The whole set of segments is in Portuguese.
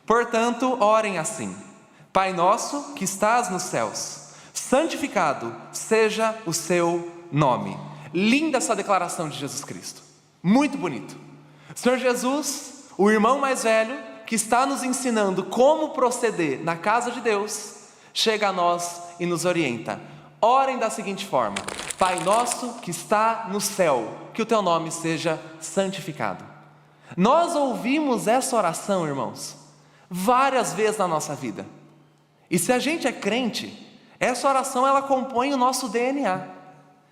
Portanto, orem assim: Pai nosso que estás nos céus, santificado seja o seu nome. Linda essa declaração de Jesus Cristo, muito bonito. Senhor Jesus, o irmão mais velho, que está nos ensinando como proceder na casa de Deus, chega a nós e nos orienta. Orem da seguinte forma: Pai nosso que está no céu, que o teu nome seja santificado. Nós ouvimos essa oração, irmãos, várias vezes na nossa vida. E se a gente é crente, essa oração ela compõe o nosso DNA.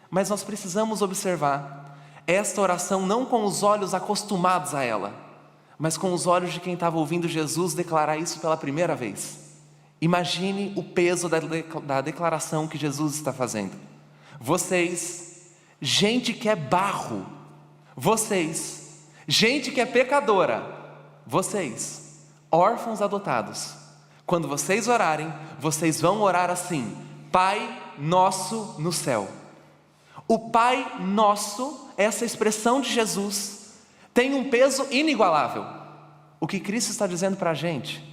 Mas nós precisamos observar esta oração não com os olhos acostumados a ela, mas com os olhos de quem estava ouvindo Jesus declarar isso pela primeira vez. Imagine o peso da declaração que Jesus está fazendo. Vocês, gente que é barro, vocês, gente que é pecadora, vocês, órfãos adotados, quando vocês orarem, vocês vão orar assim: Pai nosso no céu. O Pai nosso, essa expressão de Jesus, tem um peso inigualável. O que Cristo está dizendo para a gente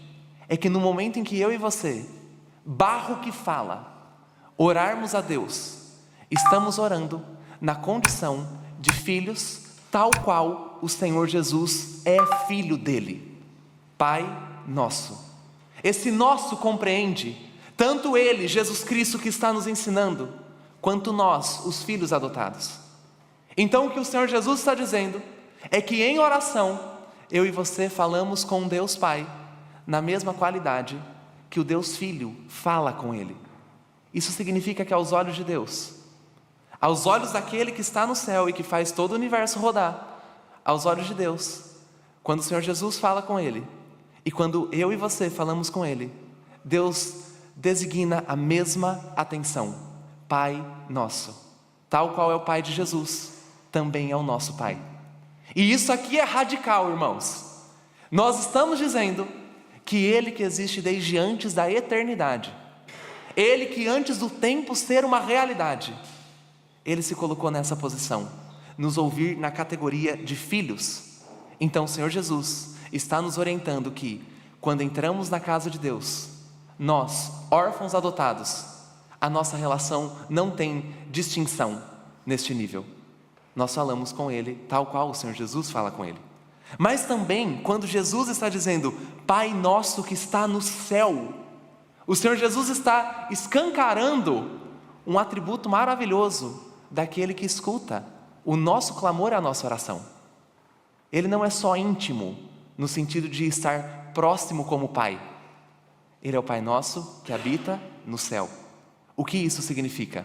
é que no momento em que eu e você, barro que fala, orarmos a Deus, estamos orando na condição de filhos, tal qual o Senhor Jesus é filho dele. Pai nosso. Esse nosso compreende tanto Ele, Jesus Cristo, que está nos ensinando, quanto nós, os filhos adotados. Então o que o Senhor Jesus está dizendo é que em oração, eu e você falamos com Deus Pai, na mesma qualidade que o Deus Filho fala com Ele. Isso significa que aos olhos de Deus, aos olhos daquele que está no céu e que faz todo o universo rodar, aos olhos de Deus, quando o Senhor Jesus fala com Ele, e quando eu e você falamos com Ele, Deus designa a mesma atenção: Pai nosso. Tal qual é o Pai de Jesus, também é o nosso Pai. E isso aqui é radical, irmãos. Nós estamos dizendo que Ele que existe desde antes da eternidade, Ele que antes do tempo ser uma realidade, Ele se colocou nessa posição, nos ouvir na categoria de filhos. Então o Senhor Jesus está nos orientando que, quando entramos na casa de Deus, nós, órfãos adotados, a nossa relação não tem distinção neste nível. Nós falamos com Ele tal qual o Senhor Jesus fala com Ele. Mas também, quando Jesus está dizendo Pai nosso que está no céu, o Senhor Jesus está escancarando um atributo maravilhoso daquele que escuta o nosso clamor e a nossa oração. Ele não é só íntimo, no sentido de estar próximo como Pai. Ele é o Pai nosso que habita no céu. O que isso significa?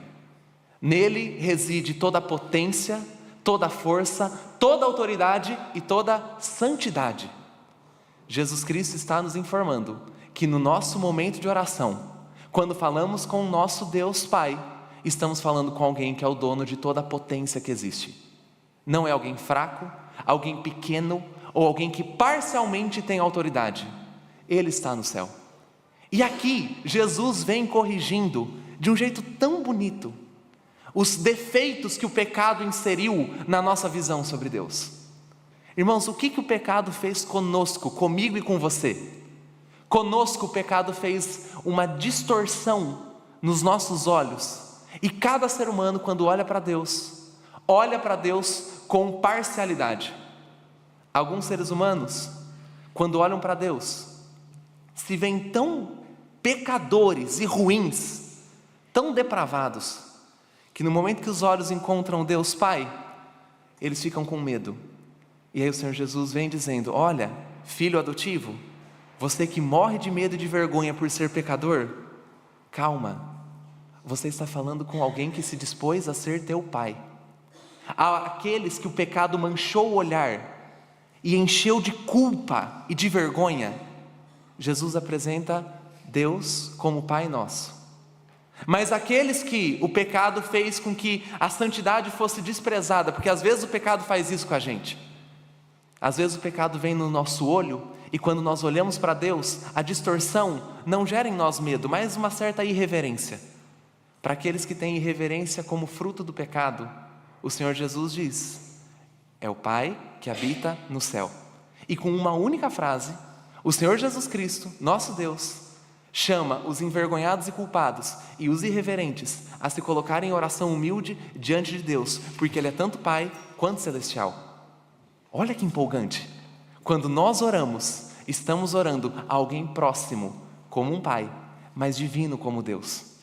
Nele reside toda a potência, toda a força, toda a autoridade e toda a santidade. Jesus Cristo está nos informando que no nosso momento de oração, quando falamos com o nosso Deus Pai, estamos falando com alguém que é o dono de toda a potência que existe. Não é alguém fraco, alguém pequeno ou alguém que parcialmente tem autoridade. Ele está no céu. E aqui Jesus vem corrigindo de um jeito tão bonito os defeitos que o pecado inseriu na nossa visão sobre Deus. Irmãos, o que o pecado fez conosco, comigo e com você? Conosco o pecado fez uma distorção nos nossos olhos. E cada ser humano, quando olha para Deus com parcialidade. Alguns seres humanos, quando olham para Deus, se veem tão pecadores e ruins, tão depravados, que no momento que os olhos encontram Deus Pai, eles ficam com medo. E aí o Senhor Jesus vem dizendo: olha, filho adotivo, você que morre de medo e de vergonha por ser pecador, calma, você está falando com alguém que se dispôs a ser teu pai. Aqueles que o pecado manchou o olhar e encheu de culpa e de vergonha, Jesus apresenta Deus como Pai nosso. Mas aqueles que o pecado fez com que a santidade fosse desprezada, porque às vezes o pecado faz isso com a gente. Às vezes o pecado vem no nosso olho, e quando nós olhamos para Deus, a distorção não gera em nós medo, mas uma certa irreverência. Para aqueles que têm irreverência como fruto do pecado, o Senhor Jesus diz: é o Pai que habita no céu. E com uma única frase, O Senhor Jesus Cristo, nosso Deus, chama os envergonhados e culpados e os irreverentes a se colocarem em oração humilde diante de Deus, porque Ele é tanto Pai quanto celestial. Olha que empolgante! Quando nós oramos, estamos orando a alguém próximo, como um Pai, mas divino como Deus.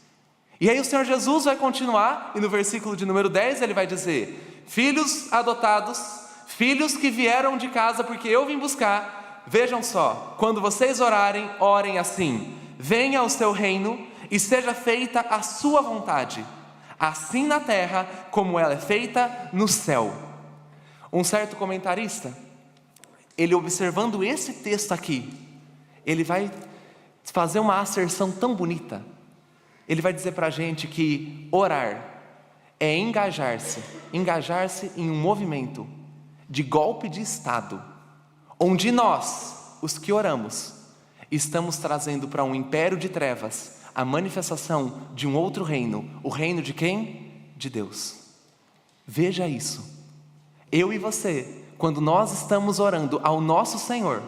E aí o Senhor Jesus vai continuar, e no versículo de número 10 Ele vai dizer: filhos adotados, filhos que vieram de casa porque eu vim buscar, vejam só, quando vocês orarem, orem assim: venha o seu reino e seja feita a sua vontade, assim na terra como ela é feita no céu. Um certo comentarista, ele observando esse texto aqui, ele vai fazer uma asserção tão bonita. Ele vai dizer para a gente que orar é engajar-se em um movimento de golpe de Estado, onde nós, os que oramos, estamos trazendo para um império de trevas a manifestação de um outro reino. O reino de quem? De Deus. Veja isso. Eu e você, quando nós estamos orando ao nosso Senhor,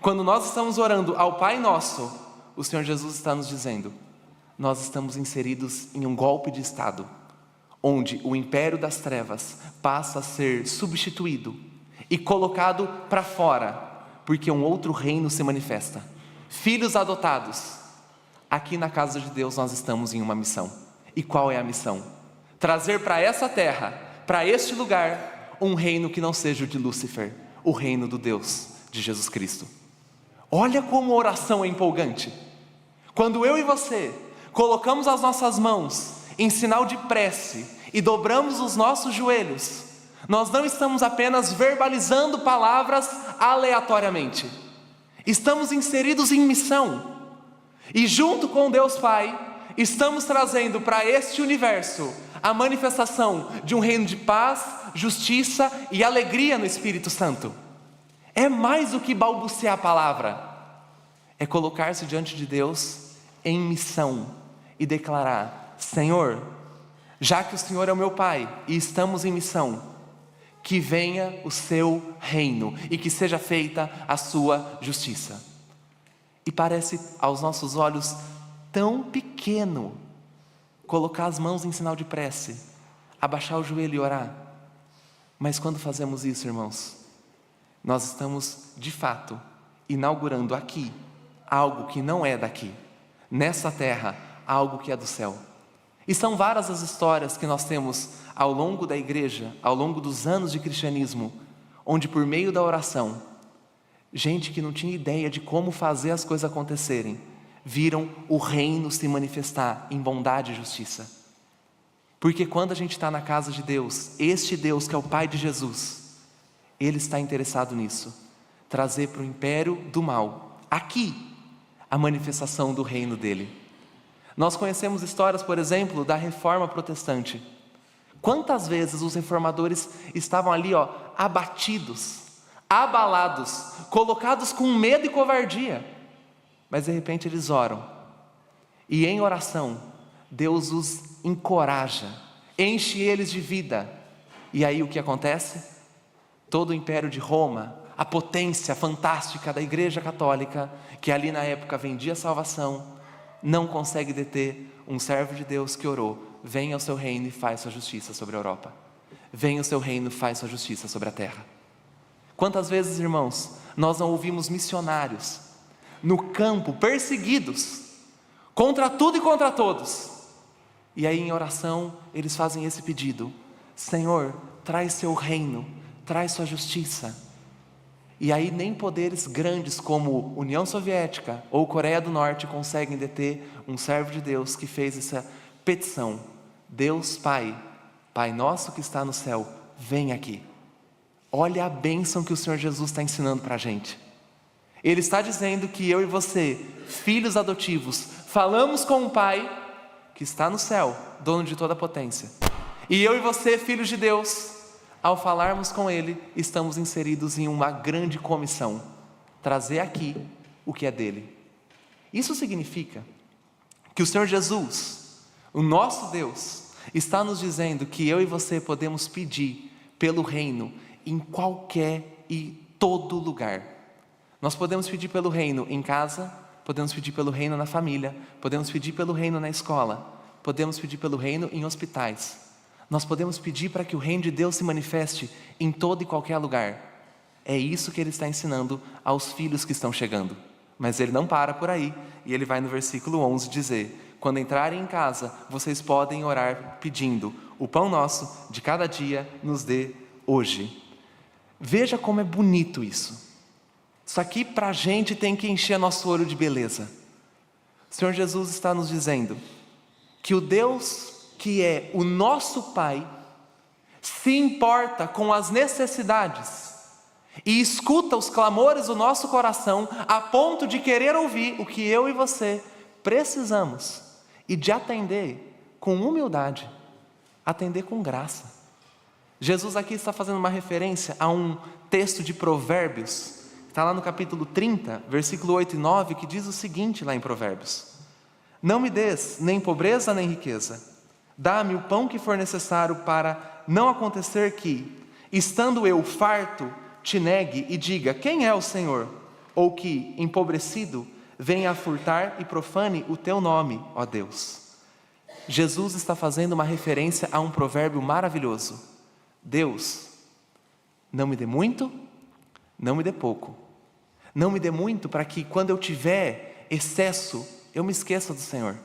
quando nós estamos orando ao Pai Nosso, o Senhor Jesus está nos dizendo: nós estamos inseridos em um golpe de Estado, onde o império das trevas passa a ser substituído e colocado para fora, porque um outro reino se manifesta. Filhos adotados, aqui na casa de Deus nós estamos em uma missão. E qual é a missão? Trazer para essa terra, para este lugar, um reino que não seja o de Lúcifer, o reino do Deus de Jesus Cristo. Olha como a oração é empolgante. Quando eu e você colocamos as nossas mãos em sinal de prece e dobramos os nossos joelhos, nós não estamos apenas verbalizando palavras aleatoriamente. Estamos inseridos em missão. E junto com Deus Pai, estamos trazendo para este universo a manifestação de um reino de paz, justiça e alegria no Espírito Santo. É mais do que balbuciar a palavra. É colocar-se diante de Deus em missão e declarar: Senhor, já que o Senhor é o meu Pai e estamos em missão, que venha o seu reino e que seja feita a sua justiça. E parece aos nossos olhos tão pequeno colocar as mãos em sinal de prece, abaixar o joelho e orar. Mas quando fazemos isso, irmãos, nós estamos de fato inaugurando aqui algo que não é daqui, nessa terra algo que é do céu. E são várias as histórias que nós temos ao longo da igreja, ao longo dos anos de cristianismo, onde por meio da oração, gente que não tinha ideia de como fazer as coisas acontecerem, viram o reino se manifestar em bondade e justiça. Porque quando a gente está na casa de Deus, este Deus que é o Pai de Jesus, Ele está interessado nisso, trazer para o império do mal, aqui, a manifestação do reino dEle. Nós conhecemos histórias, por exemplo, da Reforma Protestante. Quantas vezes os reformadores estavam ali, abatidos, abalados, colocados com medo e covardia, mas de repente eles oram, e em oração, Deus os encoraja, enche eles de vida, e aí o que acontece? Todo o império de Roma, a potência fantástica da Igreja Católica, que ali na época vendia salvação, não consegue deter um servo de Deus que orou: venha o seu reino e faz sua justiça sobre a Europa, venha o seu reino e faz sua justiça sobre a terra. Quantas vezes, irmãos, nós não ouvimos missionários no campo, perseguidos, contra tudo e contra todos, e aí em oração eles fazem esse pedido: Senhor, traz seu reino, traz sua justiça. E aí nem poderes grandes como União Soviética ou Coreia do Norte conseguem deter um servo de Deus que fez essa petição: Deus Pai, Pai nosso que está no céu, vem aqui. Olha a bênção que o Senhor Jesus está ensinando para a gente. Ele está dizendo que eu e você, filhos adotivos, falamos com um Pai que está no céu, dono de toda a potência. E eu e você, filhos de Deus, ao falarmos com Ele, estamos inseridos em uma grande comissão: trazer aqui o que é dele. Isso significa que o Senhor Jesus, o nosso Deus, está nos dizendo que eu e você podemos pedir pelo reino em qualquer e todo lugar. Nós podemos pedir pelo reino em casa, podemos pedir pelo reino na família, podemos pedir pelo reino na escola, podemos pedir pelo reino em hospitais. Nós podemos pedir para que o reino de Deus se manifeste em todo e qualquer lugar. É isso que ele está ensinando aos filhos que estão chegando. Mas ele não para por aí, e ele vai no versículo 11 dizer: quando entrarem em casa, vocês podem orar pedindo: o pão nosso de cada dia nos dê hoje. Veja como é bonito isso. Isso aqui para a gente tem que encher nosso olho de beleza. O Senhor Jesus está nos dizendo que o Deus que é o nosso Pai se importa com as necessidades e escuta os clamores do nosso coração a ponto de querer ouvir o que eu e você precisamos e de atender com humildade, atender com graça. Jesus aqui está fazendo uma referência a um texto de Provérbios, está lá no capítulo 30, versículo 8 e 9, que diz o seguinte lá em Provérbios: não me des nem pobreza nem riqueza, dá-me o pão que for necessário, para não acontecer que, estando eu farto, te negue e diga: quem é o Senhor? Ou que, empobrecido, venha a furtar e profane o teu nome, ó Deus. Jesus está fazendo uma referência a um provérbio maravilhoso: Deus, não me dê muito, não me dê pouco. Não me dê muito para que quando eu tiver excesso, eu me esqueça do Senhor.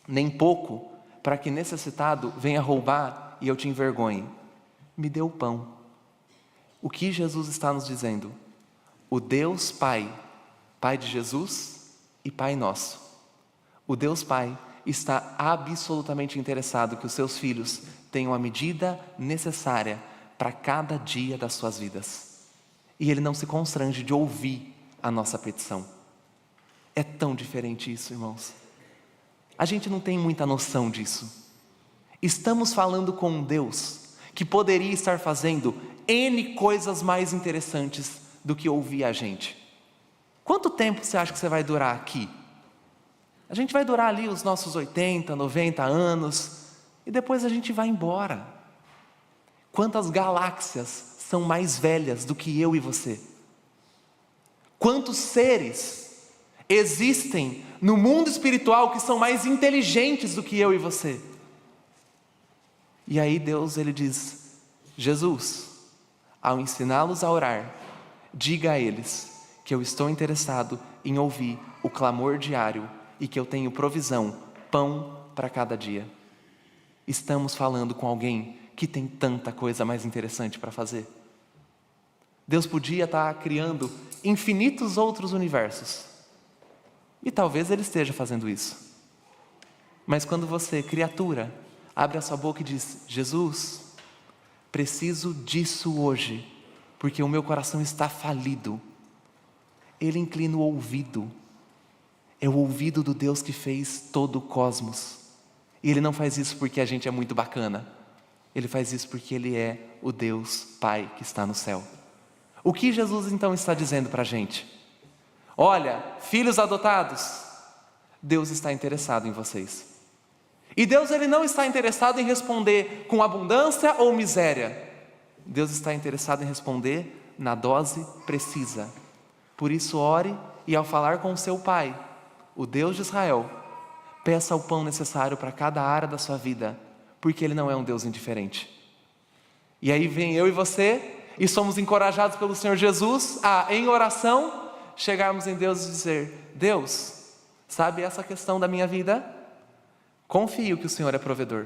Nem pouco para que necessitado venha roubar e eu te envergonhe. Me dê o pão. O que Jesus está nos dizendo? O Deus Pai, Pai de Jesus e Pai nosso. O Deus Pai está absolutamente interessado que os seus filhos tenham a medida necessária para cada dia das suas vidas. E Ele não se constrange de ouvir a nossa petição. É tão diferente isso, irmãos. A gente não tem muita noção disso. Estamos falando com um Deus que poderia estar fazendo N coisas mais interessantes do que ouvir a gente. Quanto tempo você acha que você vai durar aqui? A gente vai durar ali os nossos 80, 90 anos e depois a gente vai embora. Quantas galáxias são mais velhas do que eu e você? Quantos seres existem no mundo espiritual que são mais inteligentes do que eu e você? E aí Deus, Ele diz: Jesus, ao ensiná-los a orar, diga a eles que eu estou interessado em ouvir o clamor diário e que eu tenho provisão, pão para cada dia. Estamos falando com alguém que tem tanta coisa mais interessante para fazer. Deus podia estar criando infinitos outros universos. E talvez Ele esteja fazendo isso. Mas quando você, criatura, abre a sua boca e diz: Jesus, preciso disso hoje, porque o meu coração está falido. Ele inclina o ouvido. É o ouvido do Deus que fez todo o cosmos. E Ele não faz isso porque a gente é muito bacana. Ele faz isso porque Ele é o Deus Pai que está no céu. O que Jesus então está dizendo para a gente? Olha, filhos adotados, Deus está interessado em vocês. E Deus, Ele não está interessado em responder com abundância ou miséria. Deus está interessado em responder na dose precisa. Por isso ore e ao falar com o seu Pai, o Deus de Israel, peça o pão necessário para cada área da sua vida, porque Ele não é um Deus indiferente. E aí vem eu e você, e somos encorajados pelo Senhor Jesus a, em oração, chegarmos em Deus e dizer: Deus, sabe essa questão da minha vida? Confio que o Senhor é provedor.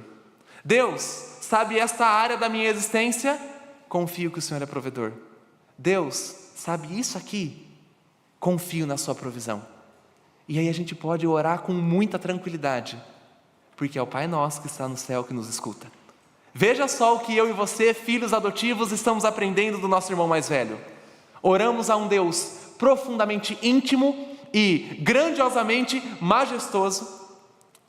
Deus, sabe esta área da minha existência? Confio que o Senhor é provedor. Deus, sabe isso aqui? Confio na sua provisão. E aí a gente pode orar com muita tranquilidade, porque é o Pai nosso que está no céu que nos escuta. Veja só o que eu e você, filhos adotivos, estamos aprendendo do nosso irmão mais velho. Oramos a um Deus profundamente íntimo e grandiosamente majestoso,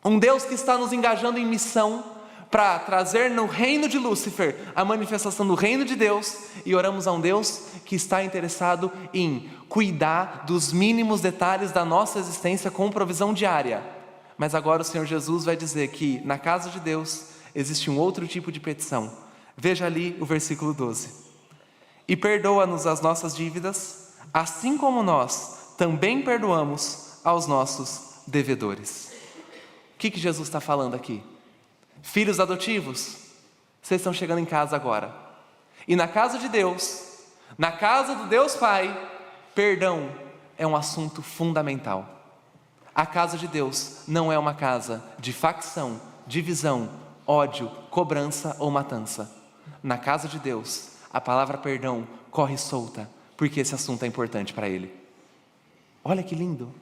um Deus que está nos engajando em missão para trazer no reino de Lúcifer a manifestação do reino de Deus, e oramos a um Deus que está interessado em cuidar dos mínimos detalhes da nossa existência com provisão diária. Mas agora o Senhor Jesus vai dizer que na casa de Deus existe um outro tipo de petição. Veja ali o versículo 12. E perdoa-nos as nossas dívidas, assim como nós também perdoamos aos nossos devedores. O que Jesus está falando aqui? Filhos adotivos, vocês estão chegando em casa agora. E na casa de Deus, na casa do Deus Pai, perdão é um assunto fundamental. A casa de Deus não é uma casa de facção, divisão, ódio, cobrança ou matança. Na casa de Deus, a palavra perdão corre solta, porque esse assunto é importante para Ele. Olha que lindo!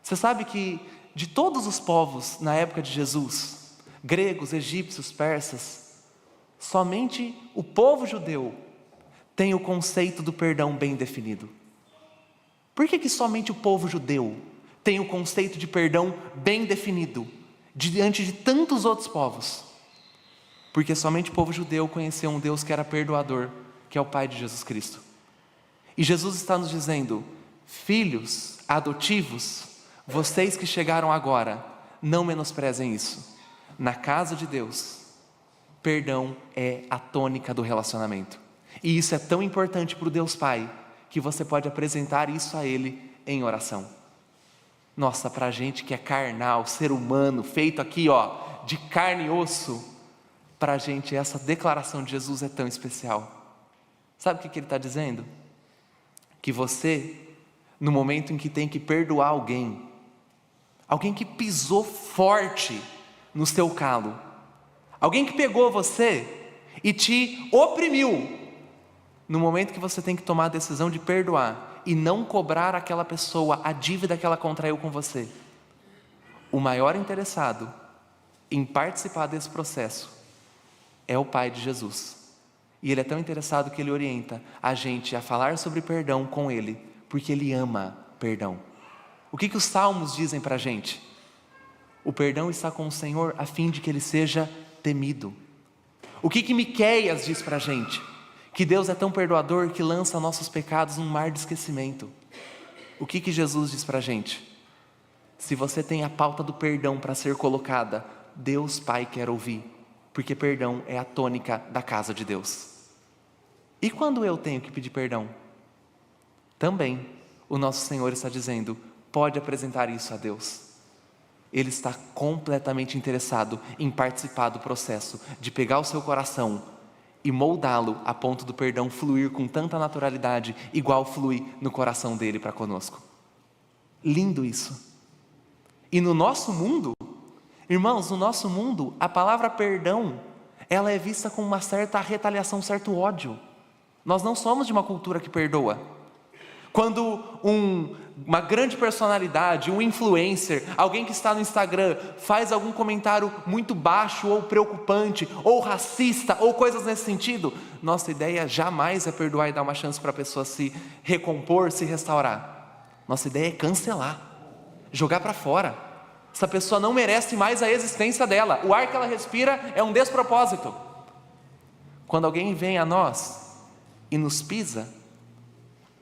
Você sabe que de todos os povos na época de Jesus, gregos, egípcios, persas, somente o povo judeu tem o conceito do perdão bem definido. Por que somente o povo judeu tem o conceito de perdão bem definido, diante de tantos outros povos? Porque somente o povo judeu conheceu um Deus que era perdoador, que é o Pai de Jesus Cristo. E Jesus está nos dizendo: filhos adotivos, vocês que chegaram agora, não menosprezem isso. Na casa de Deus, perdão é a tônica do relacionamento. E isso é tão importante para o Deus Pai, que você pode apresentar isso a Ele em oração. Nossa, para a gente que é carnal, ser humano, feito aqui de carne e osso, para a gente essa declaração de Jesus é tão especial. Sabe o que Ele está dizendo? Que você, no momento em que tem que perdoar alguém que pisou forte no seu calo, alguém que pegou você e te oprimiu, no momento que você tem que tomar a decisão de perdoar e não cobrar aquela pessoa a dívida que ela contraiu com você, o maior interessado em participar desse processo é o Pai de Jesus. E Ele é tão interessado que Ele orienta a gente a falar sobre perdão com Ele, porque Ele ama perdão. O que os salmos dizem para a gente? O perdão está com o Senhor a fim de que Ele seja temido. O que Miqueias diz para a gente? Que Deus é tão perdoador que lança nossos pecados num mar de esquecimento. O que Jesus diz para a gente? Se você tem a pauta do perdão para ser colocada, Deus Pai quer ouvir, porque perdão é a tônica da casa de Deus. E quando eu tenho que pedir perdão? Também o nosso Senhor está dizendo: pode apresentar isso a Deus. Ele está completamente interessado em participar do processo de pegar o seu coração e moldá-lo a ponto do perdão fluir com tanta naturalidade, igual flui no coração dele para conosco. Lindo isso. E no nosso mundo, irmãos, no nosso mundo, a palavra perdão, ela é vista com uma certa retaliação, um certo ódio. Nós não somos de uma cultura que perdoa. Quando uma grande personalidade, um influencer, alguém que está no Instagram, faz algum comentário muito baixo ou preocupante, ou racista, ou coisas nesse sentido, nossa ideia jamais é perdoar e dar uma chance para a pessoa se recompor, se restaurar. Nossa ideia é cancelar, jogar para fora. Essa pessoa não merece mais a existência dela, o ar que ela respira é um despropósito. Quando alguém vem a nós e nos pisa,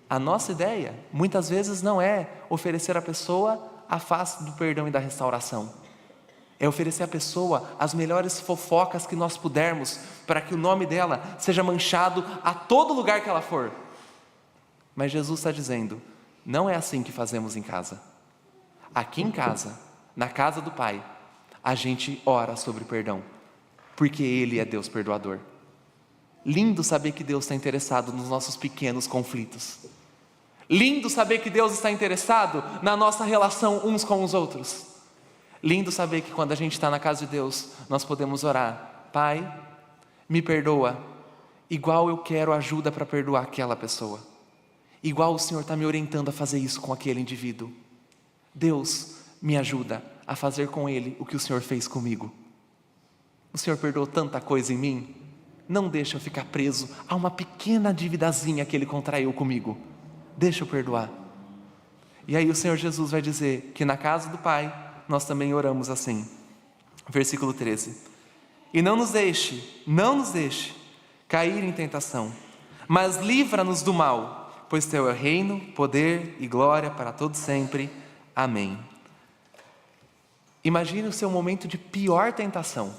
a nossa ideia, muitas vezes, não é oferecer à pessoa a face do perdão e da restauração. É oferecer à pessoa as melhores fofocas que nós pudermos, para que o nome dela seja manchado a todo lugar que ela for. Mas Jesus está dizendo: não é assim que fazemos em casa. Aqui em casa, na casa do Pai, a gente ora sobre perdão, porque Ele é Deus perdoador. Lindo saber que Deus está interessado nos nossos pequenos conflitos. Lindo saber que Deus está interessado na nossa relação uns com os outros. Lindo saber que quando a gente está na casa de Deus, nós podemos orar: Pai, me perdoa, igual eu quero ajuda para perdoar aquela pessoa. Igual o Senhor está me orientando a fazer isso com aquele indivíduo. Deus, me ajuda a fazer com ele o que o Senhor fez comigo. O Senhor perdoou tanta coisa em mim, não deixa eu ficar preso a uma pequena dívidazinha que Ele contraiu comigo. Deixa eu perdoar. E aí o Senhor Jesus vai dizer que na casa do Pai, nós também oramos assim. Versículo 13. E não nos deixe cair em tentação, mas livra-nos do mal, pois Teu é o reino, poder e glória para todos sempre. Amém. Imagine o seu momento de pior tentação.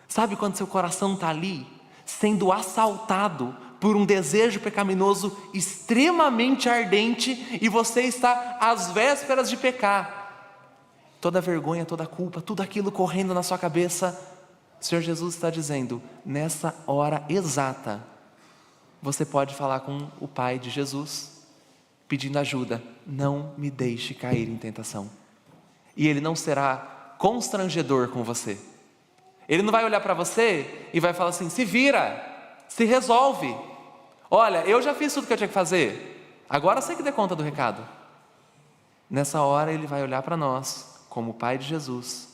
Sabe quando seu coração está ali, sendo assaltado por um desejo pecaminoso extremamente ardente e você está às vésperas de pecar, toda vergonha, toda culpa, tudo aquilo correndo na sua cabeça, o Senhor Jesus está dizendo, nessa hora exata, você pode falar com o Pai de Jesus, pedindo ajuda, não me deixe cair em tentação. E Ele não será constrangedor com você. Ele não vai olhar para você e vai falar assim, se vira, se resolve. Olha, eu já fiz tudo que eu tinha que fazer, agora você que dê conta do recado. Nessa hora Ele vai olhar para nós, como o Pai de Jesus,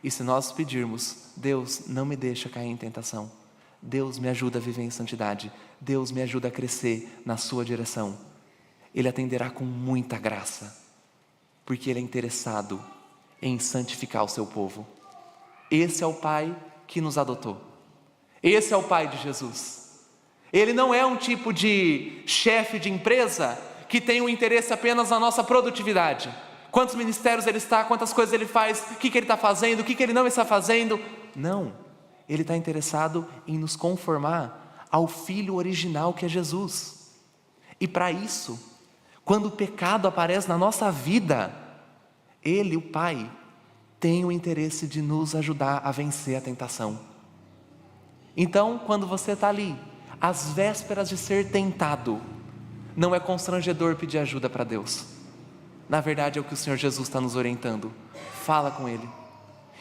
e se nós pedirmos, Deus, não me deixa cair em tentação. Deus me ajuda a viver em santidade. Deus me ajuda a crescer na sua direção. Ele atenderá com muita graça, porque Ele é interessado em santificar o seu povo. Esse é o Pai que nos adotou. Esse é o Pai de Jesus. Ele não é um tipo de chefe de empresa que tem um interesse apenas na nossa produtividade. Quantos ministérios ele está, quantas coisas ele faz, o que ele está fazendo, o que ele não está fazendo. Não, Ele está interessado em nos conformar ao Filho original que é Jesus. E para isso, quando o pecado aparece na nossa vida, Ele, o Pai, tem o interesse de nos ajudar a vencer a tentação. Então, quando você está ali, às vésperas de ser tentado, não é constrangedor pedir ajuda para Deus. Na verdade é o que o Senhor Jesus está nos orientando. Fala com Ele.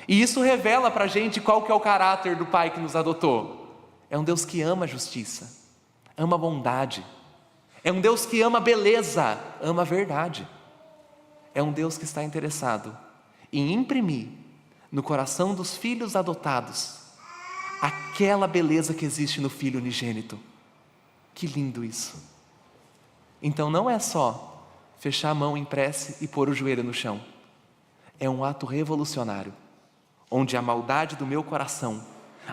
E isso revela para a gente qual que é o caráter do Pai que nos adotou. É um Deus que ama a justiça, ama a bondade. É um Deus que ama a beleza, ama a verdade. É um Deus que está interessado em imprimir no coração dos filhos adotados aquela beleza que existe no Filho unigênito. Que lindo isso! Então não é só fechar a mão em prece e pôr o joelho no chão. É um ato revolucionário, onde a maldade do meu coração,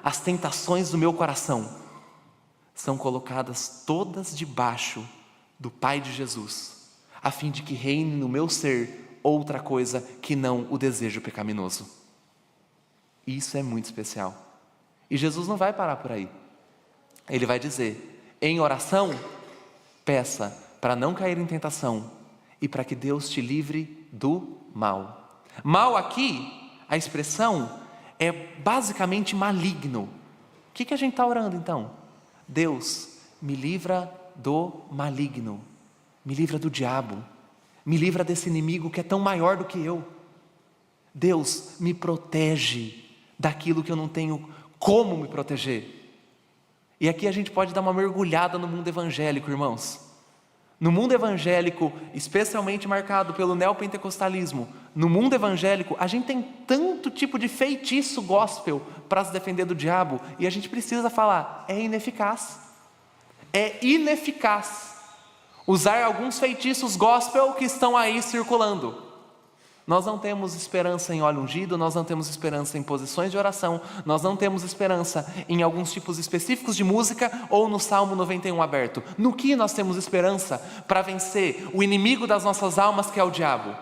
as tentações do meu coração, são colocadas todas debaixo do Pai de Jesus, a fim de que reine no meu ser outra coisa que não o desejo pecaminoso. Isso é muito especial. E Jesus não vai parar por aí. Ele vai dizer, em oração, peça para não cair em tentação e para que Deus te livre do mal. Mal aqui, a expressão é basicamente maligno. O que a gente está orando então? Deus, me livra do maligno, me livra do diabo, me livra desse inimigo que é tão maior do que eu. Deus, me protege daquilo que eu não tenho como me proteger. E aqui a gente pode dar uma mergulhada no mundo evangélico, irmãos. No mundo evangélico, especialmente marcado pelo neopentecostalismo, no mundo evangélico, a gente tem tanto tipo de feitiço gospel para se defender do diabo, e a gente precisa falar, é ineficaz. É ineficaz usar alguns feitiços gospel que estão aí circulando. Nós não temos esperança em óleo ungido, nós não temos esperança em posições de oração, nós não temos esperança em alguns tipos específicos de música ou no Salmo 91 aberto. No que nós temos esperança para vencer o inimigo das nossas almas, que é o diabo?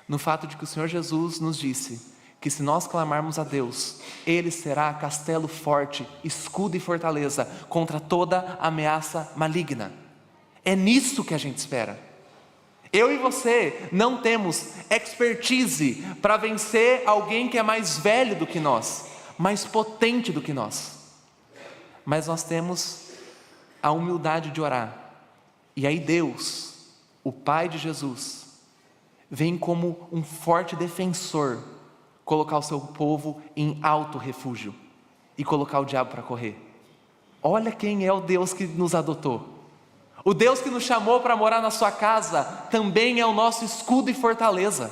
No fato de que o Senhor Jesus nos disse que se nós clamarmos a Deus, Ele será castelo forte, escudo e fortaleza contra toda ameaça maligna. É nisso que a gente espera. Eu e você não temos expertise para vencer alguém que é mais velho do que nós, mais potente do que nós. Mas nós temos a humildade de orar. E aí Deus, o Pai de Jesus, vem como um forte defensor, colocar o seu povo em alto refúgio e colocar o diabo para correr. Olha quem é o Deus que nos adotou. O Deus que nos chamou para morar na sua casa também é o nosso escudo e fortaleza.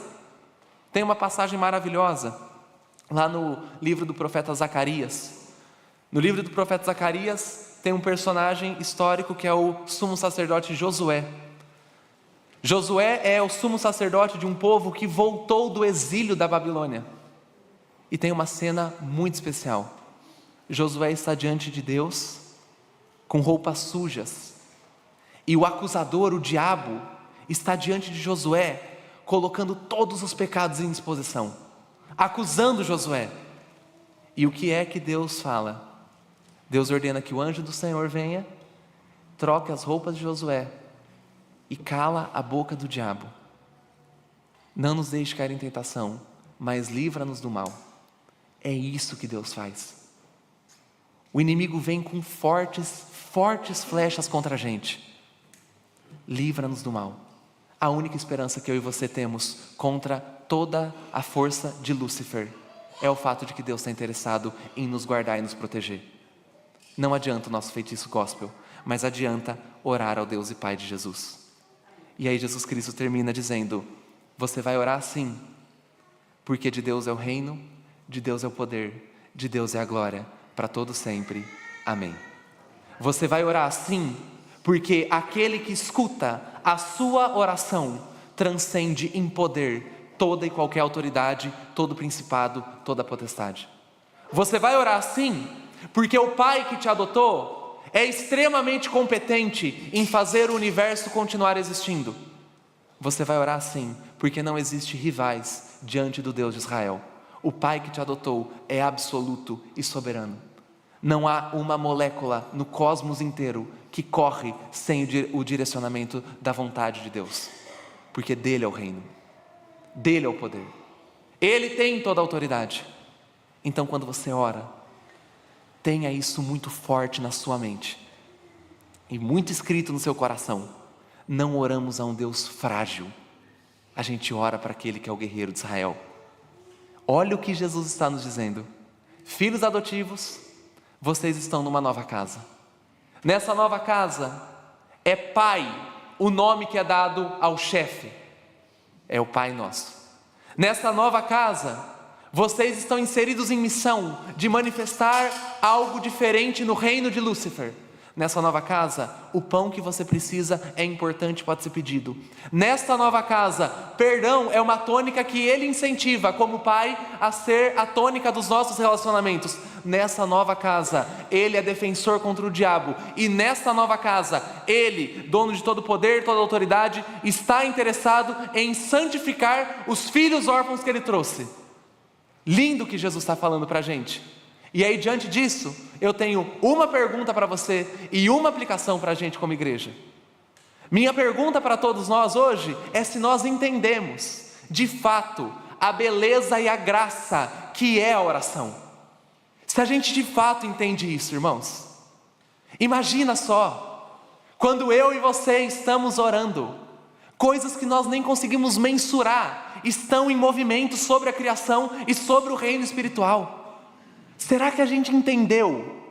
Tem uma passagem maravilhosa lá no livro do profeta Zacarias. No livro do profeta Zacarias tem um personagem histórico que é o sumo sacerdote Josué. Josué é o sumo sacerdote de um povo que voltou do exílio da Babilônia. E tem uma cena muito especial. Josué está diante de Deus com roupas sujas. E o acusador, o diabo, está diante de Josué, colocando todos os pecados em exposição, acusando Josué. E o que é que Deus fala? Deus ordena que o anjo do Senhor venha troque as roupas de Josué e cala a boca do diabo. Não nos deixe cair em tentação, mas livra-nos do mal. É isso que Deus faz. O inimigo vem com fortes flechas contra a gente. Livra-nos do mal. A única esperança que eu e você temos contra toda a força de Lúcifer é o fato de que Deus está interessado em nos guardar e nos proteger. Não adianta o nosso feitiço gospel, mas adianta orar ao Deus e Pai de Jesus. E aí Jesus Cristo termina dizendo: você vai orar assim, porque de Deus é o reino, de Deus é o poder, de Deus é a glória, para todo sempre. Amém. Você vai orar assim, porque aquele que escuta a sua oração transcende em poder toda e qualquer autoridade, todo principado, toda potestade. Você vai orar assim, porque o Pai que te adotou é extremamente competente em fazer o universo continuar existindo. Você vai orar assim, porque não existe rivais diante do Deus de Israel. O Pai que te adotou é absoluto e soberano. Não há uma molécula no cosmos inteiro que corre sem o direcionamento da vontade de Deus, porque dele é o reino, dele é o poder, ele tem toda a autoridade. Então quando você ora, tenha isso muito forte na sua mente e muito escrito no seu coração: não oramos a um Deus frágil, a gente ora para aquele que é o guerreiro de Israel. Olha o que Jesus está nos dizendo: filhos adotivos, vocês estão numa nova casa. Nessa nova casa é Pai o nome que é dado ao chefe, é o Pai nosso. Nessa nova casa vocês estão inseridos em missão de manifestar algo diferente no reino de Lúcifer. Nessa nova casa, o pão que você precisa é importante, pode ser pedido. Nesta nova casa, perdão é uma tônica que ele incentiva como pai a ser a tônica dos nossos relacionamentos. Nessa nova casa, ele é defensor contra o diabo. E nesta nova casa, ele, dono de todo poder, toda autoridade, está interessado em santificar os filhos órfãos que ele trouxe. Lindo que Jesus está falando para a gente. E aí, diante disso, eu tenho uma pergunta para você e uma aplicação para a gente como igreja. Minha pergunta para todos nós hoje é se nós entendemos, de fato, a beleza e a graça que é a oração. Se a gente de fato entende isso, irmãos. Imagina só, quando eu e você estamos orando, coisas que nós nem conseguimos mensurar estão em movimento sobre a criação e sobre o reino espiritual. Será que a gente entendeu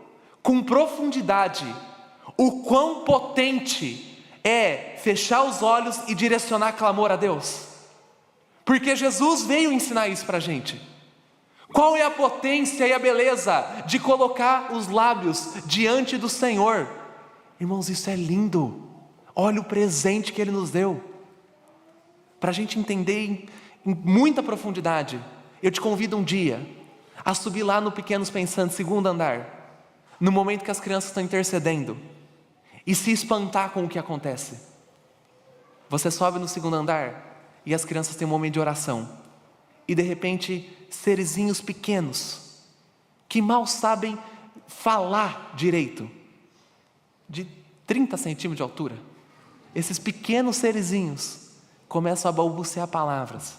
com profundidade o quão potente é fechar os olhos e direcionar clamor a Deus? Porque Jesus veio ensinar isso para a gente. Qual é a potência e a beleza de colocar os lábios diante do Senhor? Irmãos, isso é lindo. Olha o presente que Ele nos deu. Para a gente entender em muita profundidade, eu te convido um dia a subir lá no Pequenos Pensantes, 2º andar, no momento que as crianças estão intercedendo, e se espantar com o que acontece. Você sobe no 2º andar, e as crianças têm um momento de oração, e de repente, serizinhos pequenos, que mal sabem falar direito, de 30 centímetros de altura, esses pequenos serizinhos, começam a balbuciar palavras,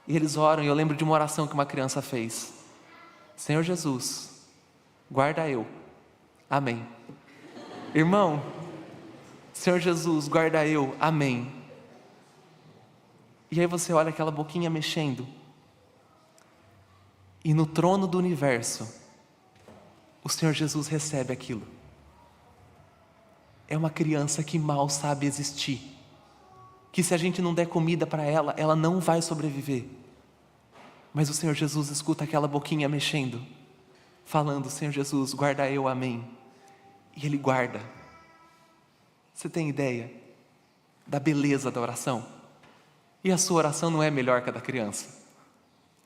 e eles oram. E eu lembro de uma oração que uma criança fez: Senhor Jesus, guarda eu, amém. Irmão, Senhor Jesus, guarda eu, amém. E aí você olha aquela boquinha mexendo, e no trono do universo, o Senhor Jesus recebe aquilo. É uma criança que mal sabe existir, que se a gente não der comida para ela, ela não vai sobreviver. Mas o Senhor Jesus escuta aquela boquinha mexendo, falando: Senhor Jesus, guarda eu, amém. E Ele guarda. Você tem ideia da beleza da oração? E a sua oração não é melhor que a da criança,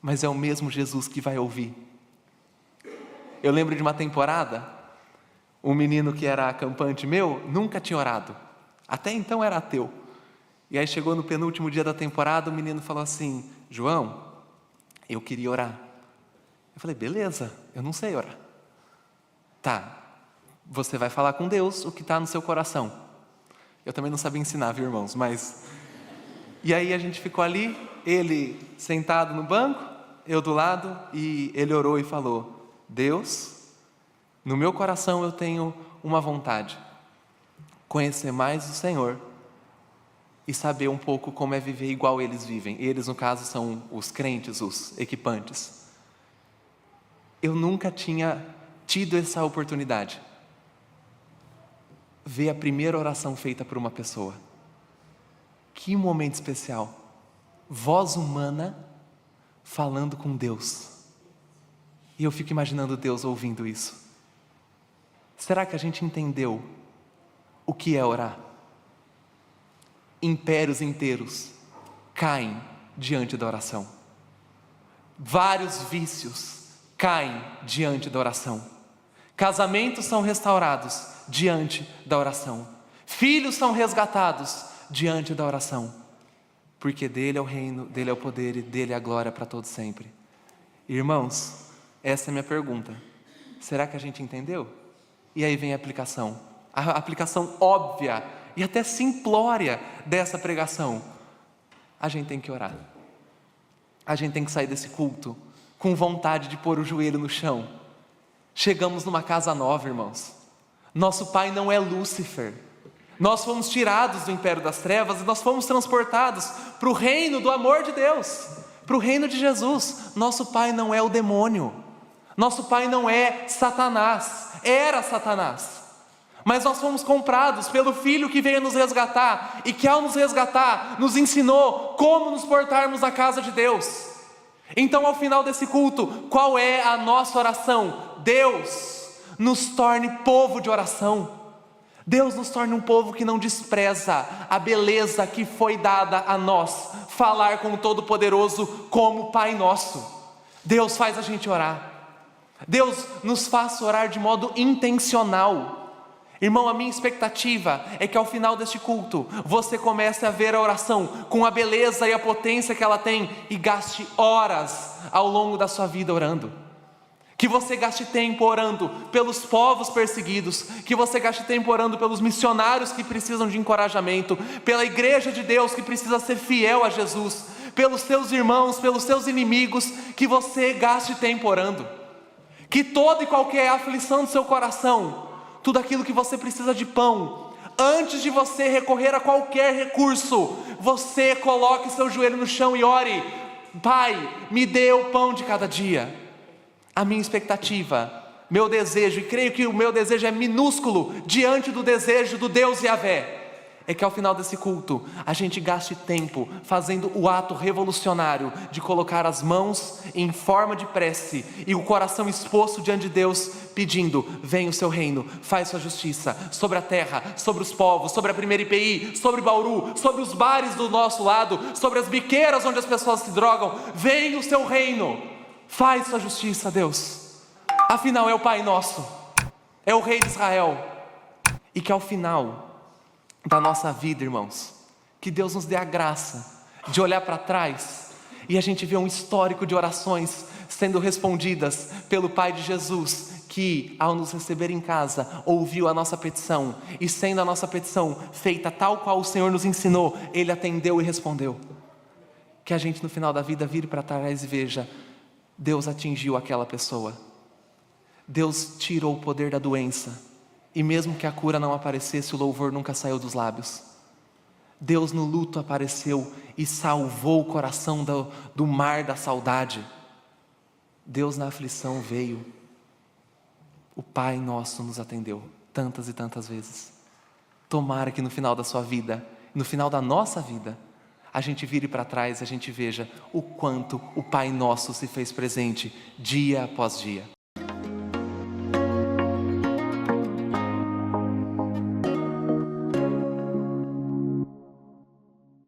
mas é o mesmo Jesus que vai ouvir. Eu lembro de uma temporada, um menino que era acampante meu, nunca tinha orado, até então era ateu. E aí chegou no penúltimo dia da temporada, o menino falou assim: João, eu queria orar. Eu falei: beleza, eu não sei orar. Tá, Você vai falar com Deus o que está no seu coração. Eu também não sabia ensinar, viu, irmãos? E aí a gente ficou ali, ele sentado no banco, eu do lado, e ele orou e falou: Deus, no meu coração eu tenho uma vontade, conhecer mais o Senhor e saber um pouco como é viver igual eles vivem. Eles, no caso, são os crentes, os equipantes. Eu nunca tinha tido essa oportunidade. Ver a primeira oração feita por uma pessoa. Que momento especial. Voz humana falando com Deus. E eu fico imaginando Deus ouvindo isso. Será que a gente entendeu o que é orar? Impérios inteiros caem diante da oração. Vários vícios caem diante da oração. Casamentos são restaurados diante da oração. Filhos são resgatados diante da oração. Porque dele é o reino, dele é o poder e dele é a glória para todos sempre. Irmãos, essa é a minha pergunta. Será que a gente entendeu? E aí vem a aplicação. A aplicação óbvia e até simplória dessa pregação. A gente tem que orar. A gente tem que sair desse culto com vontade de pôr o joelho no chão. Chegamos numa casa nova, irmãos. Nosso pai não é Lúcifer. Nós fomos tirados do império das trevas e nós fomos transportados para o reino do amor de Deus, para o reino de Jesus. Nosso pai não é o demônio. Nosso pai não é Satanás. Era Satanás. Mas nós fomos comprados pelo Filho que veio nos resgatar e que ao nos resgatar nos ensinou como nos portarmos na casa de Deus. Então, ao final desse culto, qual é a nossa oração? Deus nos torne povo de oração. Deus nos torne um povo que não despreza a beleza que foi dada a nós, falar com o Todo-Poderoso como Pai Nosso. Deus faz a gente orar. Deus nos faz orar de modo intencional. Irmão, a minha expectativa é que ao final deste culto você comece a ver a oração com a beleza e a potência que ela tem e gaste horas ao longo da sua vida orando. Que você gaste tempo orando pelos povos perseguidos, que você gaste tempo orando pelos missionários que precisam de encorajamento, pela igreja de Deus que precisa ser fiel a Jesus, pelos seus irmãos, pelos seus inimigos, que você gaste tempo orando. Que toda e qualquer aflição do seu coração, tudo aquilo que você precisa de pão, antes de você recorrer a qualquer recurso, você coloque seu joelho no chão e ore: Pai, me dê o pão de cada dia. A minha expectativa, meu desejo, e creio que o meu desejo é minúsculo diante do desejo do Deus Yahvé, é que ao final desse culto a gente gaste tempo fazendo o ato revolucionário de colocar as mãos em forma de prece e o coração exposto diante de Deus, pedindo: venha o seu reino, faz sua justiça sobre a terra, sobre os povos, sobre a primeira IPI, sobre Bauru, sobre os bares do nosso lado, sobre as biqueiras onde as pessoas se drogam. Venha o seu reino, faz sua justiça, Deus. Afinal é o Pai Nosso, é o Rei de Israel. E que ao final da nossa vida, irmãos, que Deus nos dê a graça de olhar para trás e a gente ver um histórico de orações sendo respondidas pelo Pai de Jesus, que ao nos receber em casa, ouviu a nossa petição, e sendo a nossa petição feita tal qual o Senhor nos ensinou, Ele atendeu e respondeu. Que a gente no final da vida vire para trás e veja: Deus atingiu aquela pessoa, Deus tirou o poder da doença, e mesmo que a cura não aparecesse, o louvor nunca saiu dos lábios. Deus no luto apareceu e salvou o coração do mar da saudade. Deus na aflição veio. O Pai Nosso nos atendeu tantas e tantas vezes. Tomara que no final da sua vida, no final da nossa vida, a gente vire para trás e a gente veja o quanto o Pai Nosso se fez presente dia após dia.